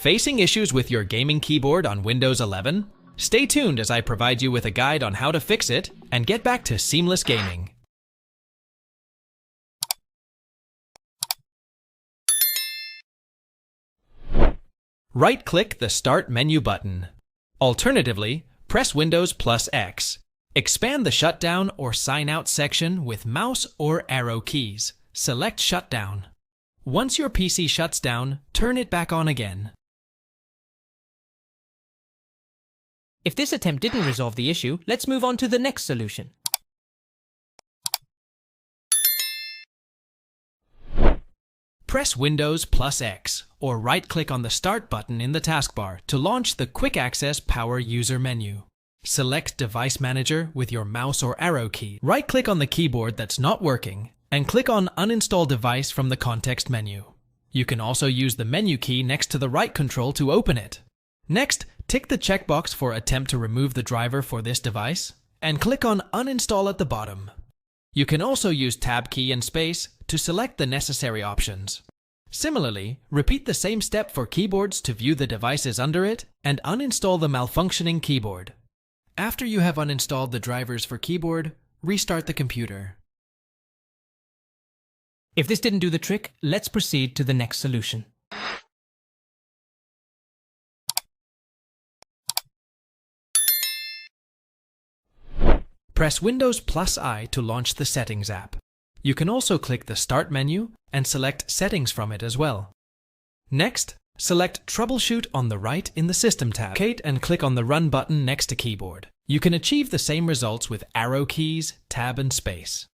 Facing issues with your gaming keyboard on Windows 11? Stay tuned as I provide you with a guide on how to fix it and get back to seamless gaming. Right-click the Start menu button. Alternatively, press Windows plus X. Expand the Shutdown or Sign Out section with mouse or arrow keys. Select Shutdown. Once your PC shuts down, turn it back on again. If this attempt didn't resolve the issue, let's move on to the next solution. Press Windows plus X or right-click on the Start button in the taskbar to launch the Quick Access Power User menu. Select Device Manager with your mouse or arrow key. Right-click on the keyboard that's not working and click on Uninstall Device from the context menu. You can also use the menu key next to the right control to open it. Next, tick the checkbox for Attempt to remove the driver for this device and click on Uninstall at the bottom. You can also use Tab key and space to select the necessary options. Similarly, repeat the same step for keyboards to view the devices under it and uninstall the malfunctioning keyboard. After you have uninstalled the drivers for keyboard, restart the computer. If this didn't do the trick, let's proceed to the next solution. Press Windows plus I to launch the Settings app. You can also click the Start menu and select Settings from it as well. Next, select Troubleshoot on the right in the System tab. Locate and click on the Run button next to Keyboard. You can achieve the same results with arrow keys, Tab and space.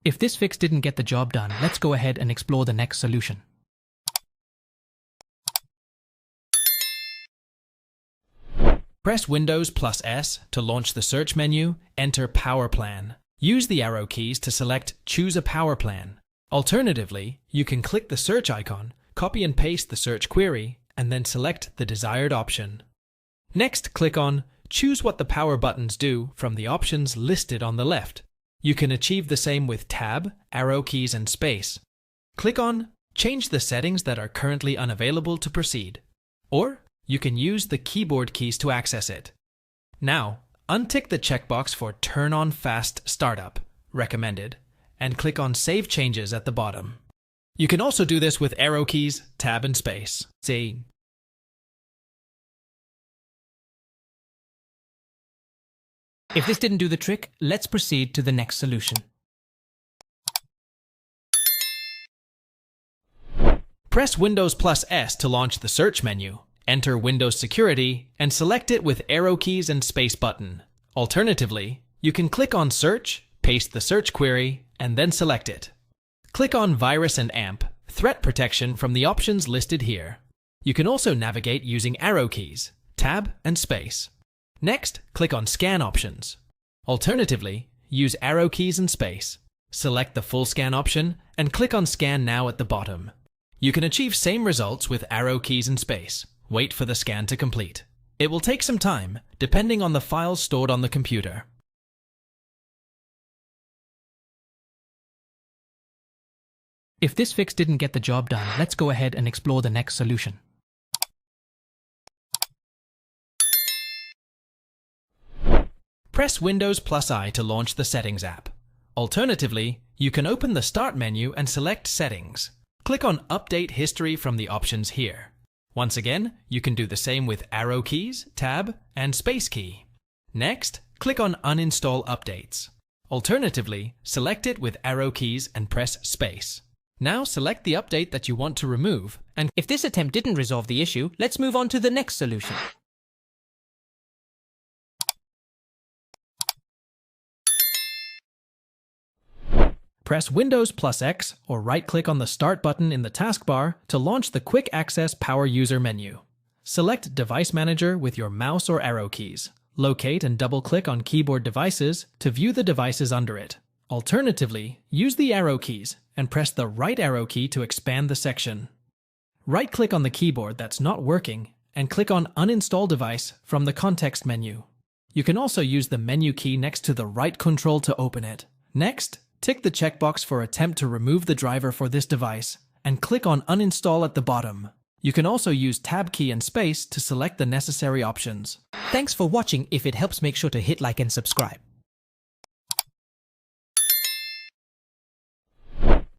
If this fix didn't get the job done, let's go ahead and explore the next solution. Press Windows plus S to launch the search menu, enter Power Plan. Use the arrow keys to select Choose a Power Plan. Alternatively, you can click the search icon, copy and paste the search query, and then select the desired option. Next, click on Choose what the power buttons do from the options listed on the left. You can achieve the same with Tab, arrow keys, and space. Click on Change the settings that are currently unavailable to proceed. Or you can use the keyboard keys to access it. Now, untick the checkbox for Turn on Fast Startup, recommended, and click on Save Changes at the bottom. You can also do this with arrow keys, Tab, and space. Say, if this didn't do the trick, let's proceed to the next solution. Press Windows plus S to launch the search menu. Enter Windows Security and select it with arrow keys and space button. Alternatively, you can click on Search, paste the search query, and then select it. Click on Virus and AMP, Threat Protection from the options listed here. You can also navigate using arrow keys, Tab, and space. Next, click on Scan options. Alternatively, use arrow keys and space. Select the full scan option and click on Scan Now at the bottom. You can achieve same results with arrow keys and space. Wait for the scan to complete. It will take some time, depending on the files stored on the computer. If this fix didn't get the job done, let's go ahead and explore the next solution. Press Windows plus I to launch the Settings app. Alternatively, you can open the Start menu and select Settings. Click on Update History from the options here. Once again, you can do the same with arrow keys, Tab, and space key. Next, click on Uninstall Updates. Alternatively, select it with arrow keys and press space. Now select the update that you want to remove, and if this attempt didn't resolve the issue, let's move on to the next solution. Press Windows plus X or right-click on the Start button in the taskbar to launch the Quick Access Power User menu. Select Device Manager with your mouse or arrow keys. Locate and double-click on keyboard devices to view the devices under it. Alternatively, use the arrow keys and press the right arrow key to expand the section. Right-click on the keyboard that's not working and click on Uninstall Device from the context menu. You can also use the menu key next to the right control to open it. Next, tick the checkbox for attempt to remove the driver for this device, and click on Uninstall at the bottom. You can also use Tab key and space to select the necessary options. Thanks for watching. If it helps, make sure to hit like and subscribe.